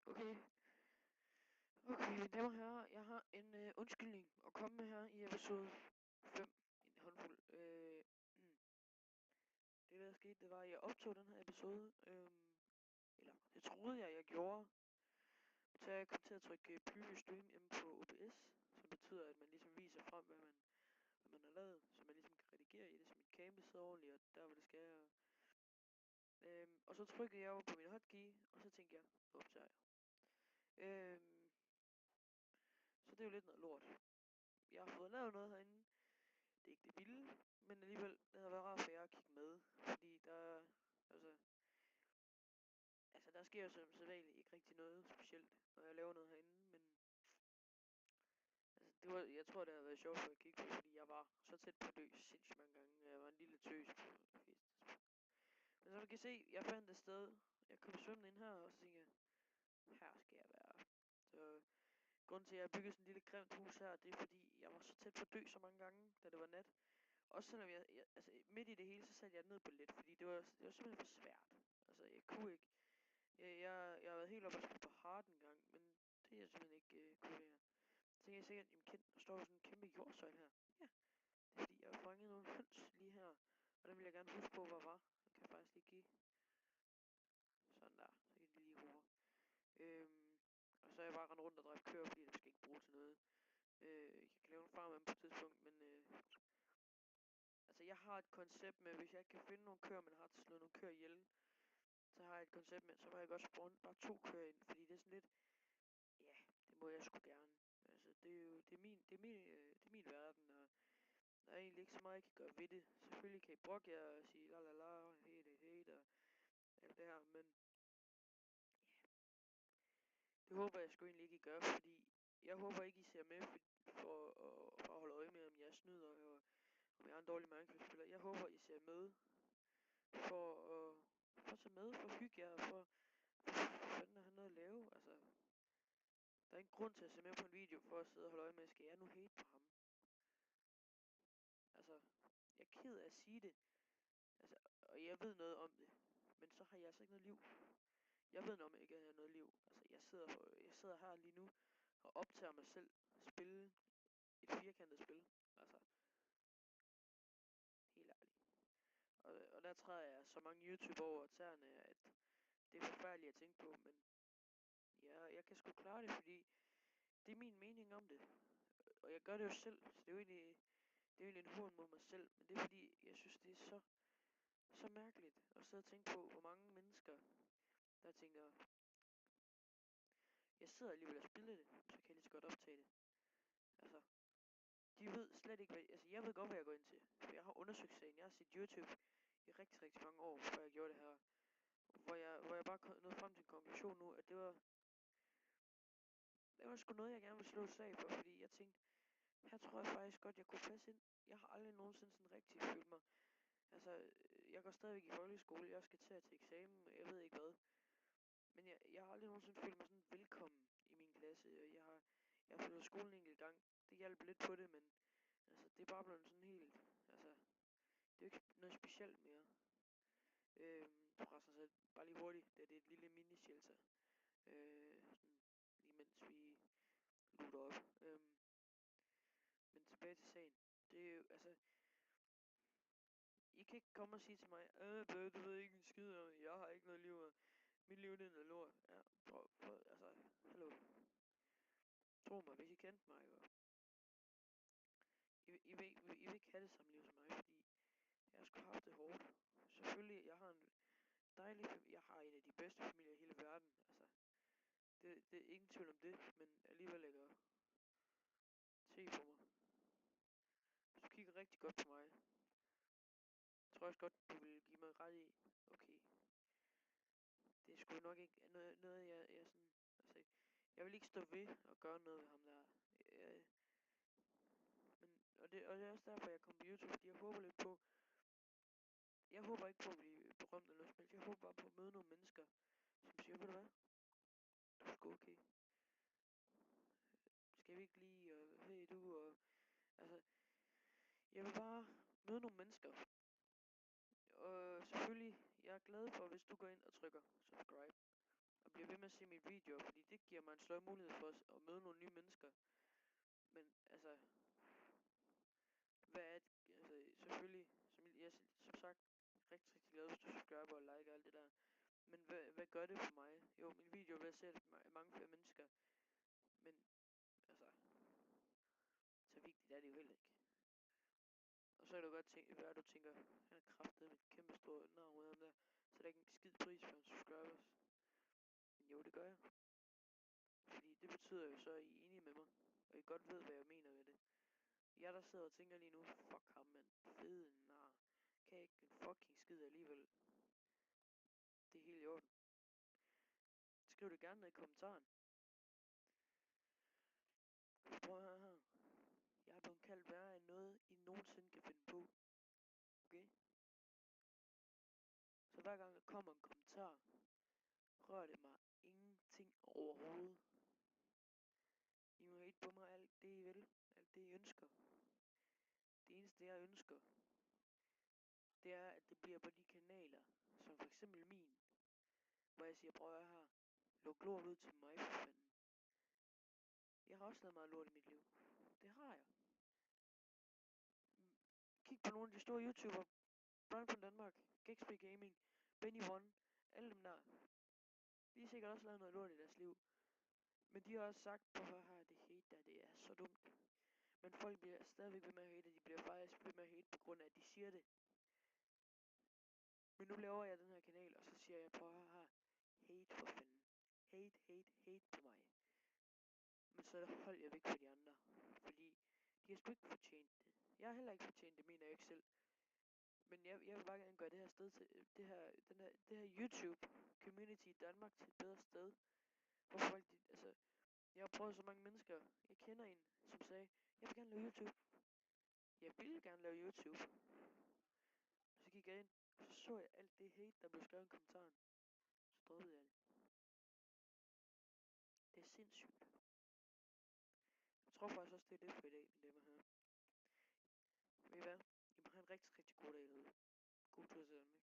Okay, damer og herrer, jeg har en undskyldning at komme med her i episode 5, en håndfuld. Det der skete, det var, at jeg optog den her episode, eller det troede jeg gjorde, så jeg kom til at trykke preview stream inde på OBS, som betyder, at man ligesom viser frem, hvad man har lavet, så man ligesom kan redigere i det, så mit kamera sidder ordentligt, og der hvor det skal. Og så trykkede jeg over på min hotkey, og så tænkte jeg, nu optager jeg. Så det er jo lidt noget lort. Jeg har fået lavet noget herinde. Det er ikke det vilde, men alligevel, det havde været rart for jer at kigge med. Fordi altså, der sker jo som sædvanligt ikke rigtig noget specielt, når jeg laver noget herinde, men jeg tror, det har været sjovt for at kigge på, fordi jeg var så tæt på at dø sindssygt mange gange, og jeg var en lille tøs på det fleste tidspunkt. Men som I kan se, jeg fandt et sted, jeg kom svømmende ind her, og så tænkte jeg, her skal jeg være. Så grunden til, at jeg byggede sådan en lille grimt hus her, det er fordi, jeg var så tæt på at dø så mange gange, da det var nat. Også selvom altså midt i det hele, så satte jeg ned på lidt, fordi det var simpelthen for svært. Altså, jeg kunne ikke. Jeg har været helt oppe og spille på hard en gang, men det er jeg simpelthen ikke kunne her. Så tænker jeg sikkert, jamen kendt, der står sådan en kæmpe jordsøjle her. Ja, det er fordi, jeg har fanget nogle høns lige her, og den vil jeg gerne huske på, hvor var. Den kan jeg faktisk lige give. Sådan der, så kan de lige hurre. Og så er jeg bare rendt rundt og drevet køer, fordi det skal ikke bruge til noget. Jeg kan lave en farm på et tidspunkt, men altså, jeg har et koncept med, hvis jeg ikke kan finde nogle køer, men har slået nogle køer ihjel, så har jeg et koncept med, så må jeg godt spawn bare 2 køer ind, fordi det er sådan lidt, ja, det må jeg sgu gerne. Altså, det er jo, det er min verden, og der er egentlig ikke så meget, jeg kan gøre ved det. Selvfølgelig kan I brokke jer og sige la la la, helt og alt det her, men ja, det håber jeg sgu egentlig ikke, I gør, fordi jeg håber ikke, I ser med for at holde øje med, om jeg snyder, og om jeg er en dårlig Minecraft-spiller. Jeg håber, I ser med for at se med, for at hygge jer, for fanden at have noget at lave. Altså, der er ingen grund til at se med på en video for at sidde og holde øje med, skal jeg nu hate på ham? Altså, jeg er ked af at sige det, altså, og jeg ved noget om det, men så har jeg altså ikke noget liv. Jeg ved noget om, at jeg ikke har noget liv. Altså, jeg sidder her lige nu og optager mig selv spille et firkantet spil. Altså, helt ærligt. Og der træder jeg så mange YouTube over tæerne, at det er forfærdeligt at tænke på, men ja, jeg kan sgu klare det, fordi det er min mening om det. Og jeg gør det jo selv, så det er jo egentlig en hån mod mig selv, men det er fordi, jeg synes, det er så mærkeligt at sidde og tænke på, hvor mange mennesker, der tænker, jeg sidder alligevel og spiller det, så kan jeg lige så godt optage det. Altså, de ved slet ikke, altså jeg ved godt, hvad jeg går ind til, for jeg har undersøgt sagen, jeg har set YouTube i rigtig, rigtig mange år, før jeg gjorde det her, hvor jeg bare nåede frem til en konklusion nu, at det var sgu noget, jeg gerne ville slå et slag for, fordi jeg tænkte, her tror jeg faktisk godt, jeg kunne passe ind. Jeg har aldrig nogensinde sådan rigtig følt mig. Altså, jeg går stadigvæk i folkeskole, jeg skal til at tage eksamen, jeg ved ikke hvad. Men jeg har aldrig nogensinde følt mig sådan velkommen i min klasse, og jeg har flyttet skolen en enkelt gang. Det hjalp lidt på det, men altså, det er bare blevet sådan helt, altså, det er jo ikke noget specielt mere. Forresten så bare lige hurtigt, det er et lille mini-shelter. Sådan, lige mens vi lutter op. Men tilbage til sagen. Det er jo, altså, I kan ikke komme og sige til mig, du ved ikke en skid om, jeg har ikke noget liv, og mit liv det er noget lort. Ja, prøv, altså, hallo. Tro mig, hvis I kendte mig, og I vil ikke have det samme liv som mig, fordi jeg har sgu haft det hårdt. Selvfølgelig, jeg har en dejlig familie, jeg har en af de bedste familier i hele verden, altså, det er ingen tvivl om det, men alligevel ikke at se på mig. Hvis du kigger rigtig godt på mig, tror jeg også godt, du vil give mig ret i, okay, det er sgu nok ikke noget jeg sådan, altså, jeg vil ikke stå ved og gøre noget ved ham der. Jeg, og det er også derfor, jeg kom på YouTube, fordi jeg håber ikke på at blive berømt eller noget som helst. Jeg håber bare på at møde nogle mennesker, som siger, ved du hvad, du er sgu okay. Skal vi ikke lige, og hey du, og altså, jeg vil bare møde nogle mennesker. Og selvfølgelig, jeg er glad for, hvis du går ind og trykker subscribe. og bliver ved med at se mine videoer, fordi det giver mig en større mulighed for at møde nogle nye mennesker. Men altså, hvad er det? Altså, selvfølgelig, jeg er som sagt rigtig glad, hvis du subscriber og like og alt det der. Men hvad gør det for mig? Jo, min video bliver set af mange flere mennesker, men altså, så vigtigt er det jo heller ikke. Og så kan du godt tænke, hvad du tænker, han er kraftet med et kæmpe stort navn ud af ham der, så der er ikke en skid pris for hans subscribers. Men jo, det gør jeg. Fordi det betyder jo så, at I er enige med mig, og I godt ved, hvad jeg mener med det. Jeg der sidder og tænker lige nu, fuck ham, mand, fede nar, kan jeg ikke en fucking skid alligevel. Det er helt i orden. Skriv det gerne ned i kommentaren. Prøv at høre her. Jeg er blevet kaldt værre end noget, I nogensinde kan finde på. Okay? Så hver gang der kommer en kommentar, rører det mig ingenting overhovedet. I må hate på mig alt det I vil, alt det I ønsker. Det eneste jeg ønsker, det er at det bliver på de kanaler, som for eksempel min, hvor jeg siger, prøv at høre her, luk lort ud til mig for fanden. Jeg har også lavet meget lort i mit liv. Det har jeg. Kig på nogle af de store YouTubere, Brian fra Danmark, Gexby Gaming, Benny One, alle dem der. De har sikkert også lavet noget lort i deres liv. Men de har også sagt, hvorfor har det hate der, det er så dumt. Men folk bliver stadigvæk ved med at hate, og de bliver faktisk ved med at hate på grund af, at de siger det. Men nu laver jeg den her kanal, og så siger jeg, prøv at høre, hate for fanden. Hate på mig. Men så hold jeg væk fra de andre. Fordi de har sgu ikke fortjent det. Jeg har heller ikke fortjent det, mener jeg ikke selv. Men jeg vil bare gerne gøre det her sted til, det her YouTube community i Danmark til et bedre sted. Hvor folk, altså, jeg har prøvet så mange mennesker. Jeg kender en, som sagde, jeg vil gerne lave YouTube. Jeg ville gerne lave YouTube. Så gik jeg ind, og så jeg alt det hate, der blev skrevet i kommentaren. Så droppede jeg det. Det er sindssygt. Jeg tror faktisk også, det er det for i dag, mine damer og herrer. Ved I hvad? I må have en rigtig god dag derude. God tur til Danmark.